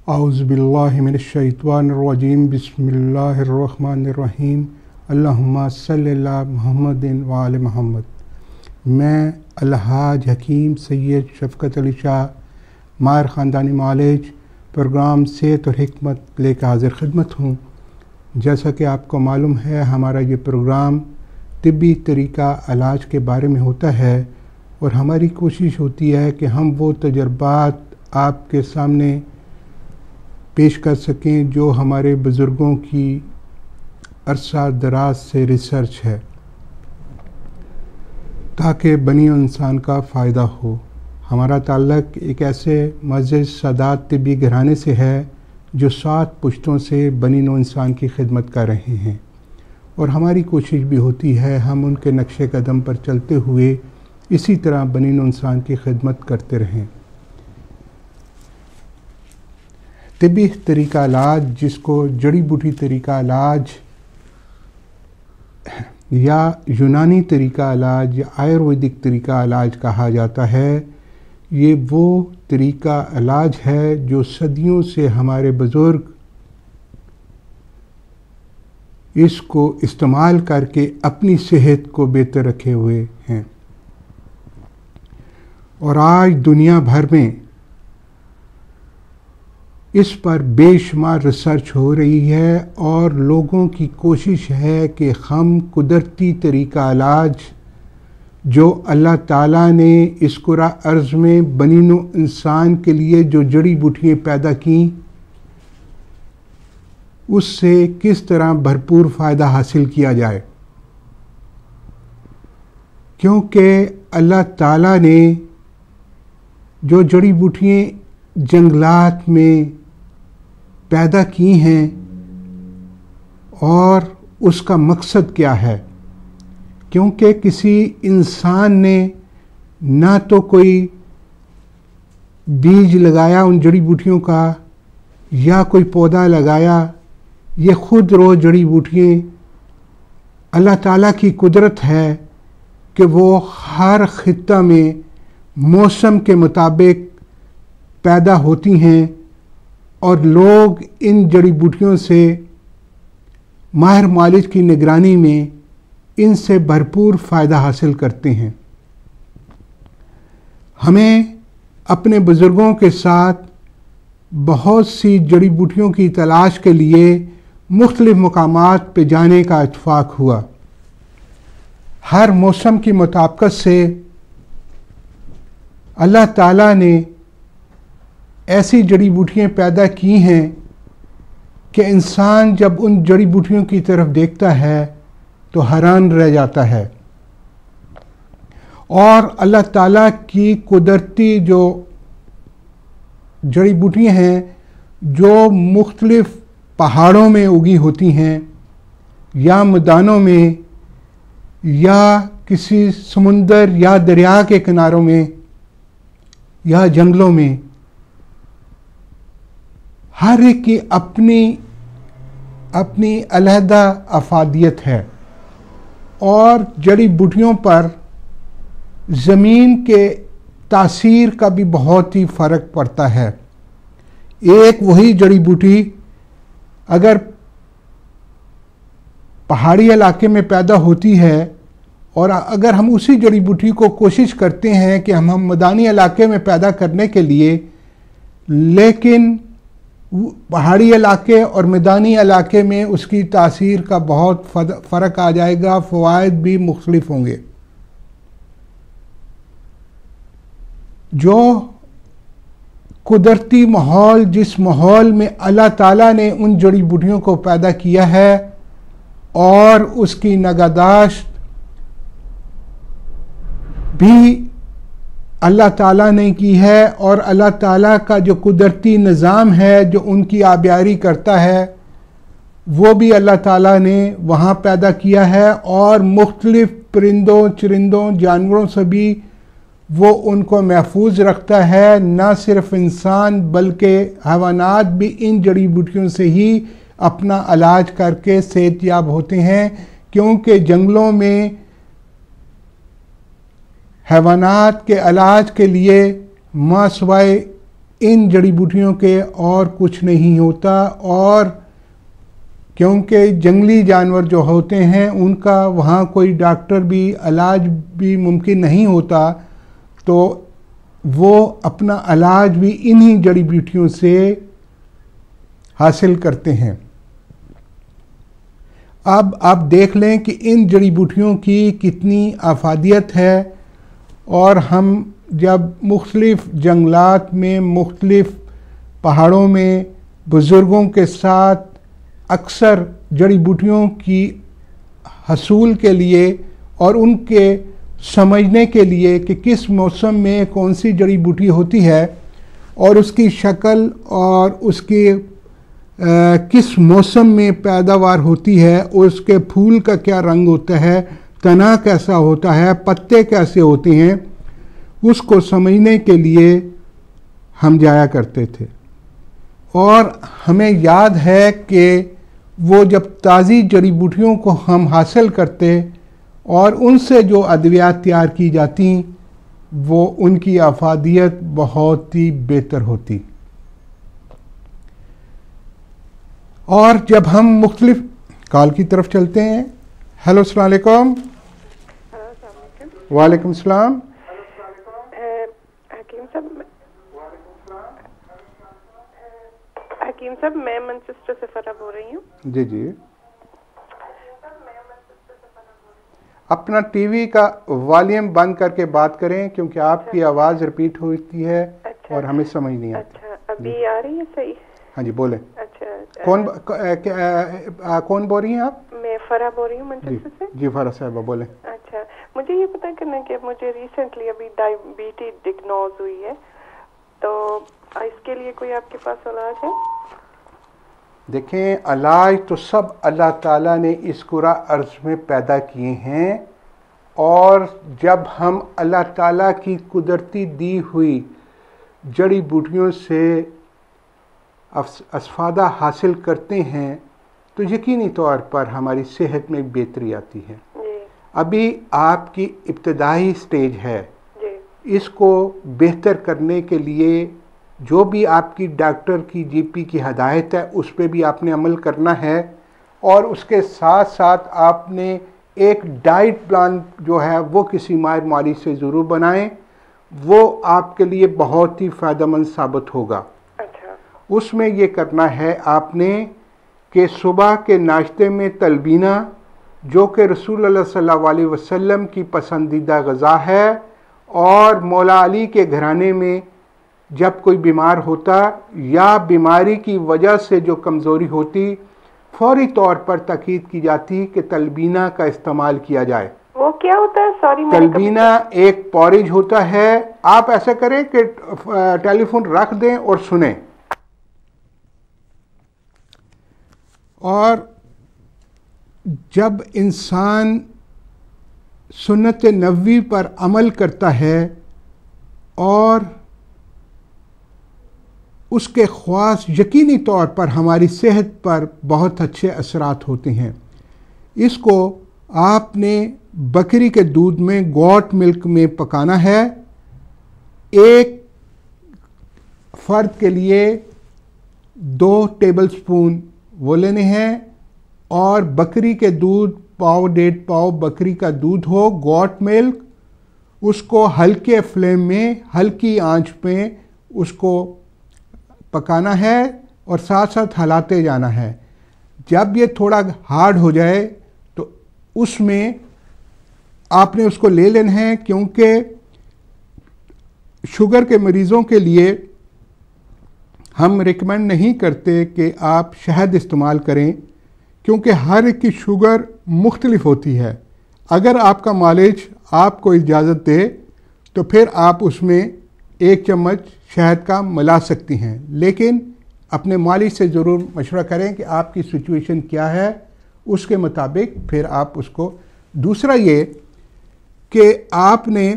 اعوذ باللہ من الشیطان الرجیم بسم اللہ الرحمن الرحیم اللہم صلی اللہ محمد وآل محمد۔ میں الحاج حکیم سید شفقت علی شاہ ماہر خاندانی معالج پروگرام صحت اور حکمت لے کے حاضر خدمت ہوں۔ جیسا کہ آپ کو معلوم ہے، ہمارا یہ پروگرام طبی طریقہ علاج کے بارے میں ہوتا ہے اور ہماری کوشش ہوتی ہے کہ ہم وہ تجربات آپ کے سامنے پیش کر سکیں جو ہمارے بزرگوں کی عرصہ دراز سے ریسرچ ہے، تاکہ بنی انسان کا فائدہ ہو۔ ہمارا تعلق ایک ایسے معزز سادات طبی گھرانے سے ہے جو 7 پشتوں سے بنی نوع انسان کی خدمت کر رہے ہیں، اور ہماری کوشش بھی ہوتی ہے ہم ان کے نقش قدم پر چلتے ہوئے اسی طرح بنی نوع انسان کی خدمت کرتے رہیں۔ طبی طریقہ علاج، جس کو جڑی بوٹی طریقہ علاج یا یونانی طریقہ علاج یا آیورویدک طریقہ علاج کہا جاتا ہے، یہ وہ طریقہ علاج ہے جو صدیوں سے ہمارے بزرگ اس کو استعمال کر کے اپنی صحت کو بہتر رکھے ہوئے ہیں، اور آج دنیا بھر میں اس پر بے شمار ریسرچ ہو رہی ہے، اور لوگوں کی کوشش ہے کہ ہم قدرتی طریقہ علاج جو اللہ تعالیٰ نے اس کرہ ارض میں بنی نوع انسان کے لیے جو جڑی بوٹیاں پیدا کیں، اس سے کس طرح بھرپور فائدہ حاصل کیا جائے، کیونکہ اللہ تعالیٰ نے جو جڑی بوٹیاں جنگلات میں پیدا کی ہیں، اور اس کا مقصد کیا ہے، کیونکہ کسی انسان نے نہ تو کوئی بیج لگایا ان جڑی بوٹیوں کا یا کوئی پودا لگایا، یہ خود رو جڑی بوٹیاں اللہ تعالیٰ کی قدرت ہے کہ وہ ہر خطہ میں موسم کے مطابق پیدا ہوتی ہیں، اور لوگ ان جڑی بوٹیوں سے ماہر معالج کی نگرانی میں ان سے بھرپور فائدہ حاصل کرتے ہیں۔ ہمیں اپنے بزرگوں کے ساتھ بہت سی جڑی بوٹیوں کی تلاش کے لیے مختلف مقامات پہ جانے کا اتفاق ہوا۔ ہر موسم کی مطابقت سے اللہ تعالیٰ نے ایسی جڑی بوٹیاں پیدا کی ہیں کہ انسان جب ان جڑی بوٹیوں کی طرف دیکھتا ہے تو حیران رہ جاتا ہے، اور اللہ تعالیٰ کی قدرتی جو جڑی بوٹیاں ہیں جو مختلف پہاڑوں میں اگی ہوتی ہیں، یا میدانوں میں، یا کسی سمندر یا دریا کے کناروں میں، یا جنگلوں میں، ہر ایک کی اپنی علیحدہ افادیت ہے، اور جڑی بوٹیوں پر زمین کے تاثیر کا بھی بہت ہی فرق پڑتا ہے۔ ایک وہی جڑی بوٹی اگر پہاڑی علاقے میں پیدا ہوتی ہے، اور اگر ہم اسی جڑی بوٹی کو کوشش کرتے ہیں کہ ہم میدانی علاقے میں پیدا کرنے کے لیے، لیکن پہاڑی علاقے اور میدانی علاقے میں اس کی تاثیر کا بہت فرق آ جائے گا، فوائد بھی مختلف ہوں گے۔ جو قدرتی ماحول، جس ماحول میں اللہ تعالیٰ نے ان جڑی بوٹیوں کو پیدا کیا ہے اور اس کی نگہداشت بھی اللہ تعالیٰ نے کی ہے، اور اللہ تعالیٰ کا جو قدرتی نظام ہے جو ان کی آبیاری کرتا ہے وہ بھی اللہ تعالیٰ نے وہاں پیدا کیا ہے، اور مختلف پرندوں، چرندوں، جانوروں سے بھی وہ ان کو محفوظ رکھتا ہے۔ نہ صرف انسان بلکہ حیوانات بھی ان جڑی بوٹیوں سے ہی اپنا علاج کر کے صحت یاب ہوتے ہیں، کیونکہ جنگلوں میں حیوانات کے علاج کے لیے ماں سوائے ان جڑی بوٹیوں کے اور کچھ نہیں ہوتا، اور کیونکہ جنگلی جانور جو ہوتے ہیں ان کا وہاں کوئی ڈاکٹر بھی علاج بھی ممکن نہیں ہوتا، تو وہ اپنا علاج بھی انہی جڑی بوٹیوں سے حاصل کرتے ہیں۔ اب آپ دیکھ لیں کہ ان جڑی بوٹیوں کی کتنی افادیت ہے، اور ہم جب مختلف جنگلات میں، مختلف پہاڑوں میں بزرگوں کے ساتھ اکثر جڑی بوٹیوں کی حصول کے لیے اور ان کے سمجھنے کے لیے کہ کس موسم میں کون سی جڑی بوٹی ہوتی ہے اور اس کی شکل اور اس کی کس موسم میں پیداوار ہوتی ہے، اس کے پھول کا کیا رنگ ہوتا ہے، تنا کیسا ہوتا ہے، پتے کیسے ہوتے ہیں، اس کو سمجھنے کے لیے ہم جایا کرتے تھے۔ اور ہمیں یاد ہے کہ وہ جب تازی جڑی بوٹیوں کو ہم حاصل کرتے اور ان سے جو ادویات تیار کی جاتی، وہ ان کی افادیت بہت ہی بہتر ہوتی۔ اور جب ہم مختلف کال کی طرف چلتے ہیں۔ ہیلو، السلام علیکم۔ وعلیکم السلام۔ حکیم صاحب، میں مانچسٹر سے فرح بول رہی ہوں۔ جی جی، اپنا ٹی وی کا والیوم بند کر کے بات کریں کیونکہ آپ کی آواز ریپیٹ ہوتی ہے اور ہمیں سمجھ نہیں آتی۔ اچھا، ابھی آ رہی ہے صحیح؟ ہاں جی، بولیں۔ اچھا، کون بول رہی ہیں آپ؟ میں فرح بول رہی ہوں مانچسٹر سے۔ جی فرح صاحبہ بولیں۔ اچھا، مجھے یہ پتا کرنا کہ مجھے ریسنٹلی ابھی ڈائبٹیز ڈگنوز ہوئی ہے، تو اس کے لیے کوئی آپ کے پاس علاج ہے؟ دیکھیں، علاج تو سب اللہ تعالیٰ نے اس کرہ ارض میں پیدا کیے ہیں، اور جب ہم اللہ تعالیٰ کی قدرتی دی ہوئی جڑی بوٹیوں سے استفادہ حاصل کرتے ہیں تو یقینی طور پر ہماری صحت میں بہتری آتی ہے۔ ابھی آپ کی ابتدائی سٹیج ہے، اس کو بہتر کرنے کے لیے جو بھی آپ کی ڈاکٹر کی جی پی کی ہدایت ہے اس پہ بھی آپ نے عمل کرنا ہے، اور اس کے ساتھ ساتھ آپ نے ایک ڈائٹ پلان جو ہے وہ کسی ماہر معالج سے ضرور بنائیں، وہ آپ کے لیے بہت ہی فائدہ مند ثابت ہوگا۔ اس میں یہ کرنا ہے آپ نے کہ صبح کے ناشتے میں تلبینہ، جو کہ رسول اللہ صلی اللہ علیہ وسلم کی پسندیدہ غذا ہے، اور مولا علی کے گھرانے میں جب کوئی بیمار ہوتا یا بیماری کی وجہ سے جو کمزوری ہوتی، فوری طور پر تاکید کی جاتی کہ تلبینہ کا استعمال کیا جائے۔ وہ کیا ہوتا ہے؟ سوری، تلبینہ ایک پورج ہوتا ہے۔ آپ ایسا کریں کہ ٹیلی فون رکھ دیں اور سنیں۔ اور جب انسان سنت نبوی پر عمل کرتا ہے اور اس کے خواص یقینی طور پر ہماری صحت پر بہت اچھے اثرات ہوتے ہیں۔ اس کو آپ نے بکری کے دودھ میں، گوٹ ملک میں پکانا ہے۔ ایک فرد کے لیے 2 ٹیبل سپون وہ لینے ہیں، اور بکری کے دودھ 1.5 پاؤ بکری کا دودھ ہو، گوٹ ملک، اس کو ہلکے فلیم میں، ہلکی آنچ پہ اس کو پکانا ہے اور ساتھ ساتھ ہلاتے جانا ہے۔ جب یہ تھوڑا ہارڈ ہو جائے تو اس میں آپ نے اس کو لے لینا ہے، کیونکہ شوگر کے مریضوں کے لیے ہم ریکمینڈ نہیں کرتے کہ آپ شہد استعمال کریں، کیونکہ ہر ایک کی شوگر مختلف ہوتی ہے۔ اگر آپ کا معالج آپ کو اجازت دے تو پھر آپ اس میں 1 چمچ شہد کا ملا سکتی ہیں، لیکن اپنے معالج سے ضرور مشورہ کریں کہ آپ کی سچویشن کیا ہے، اس کے مطابق پھر آپ اس کو۔ دوسرا یہ کہ آپ نے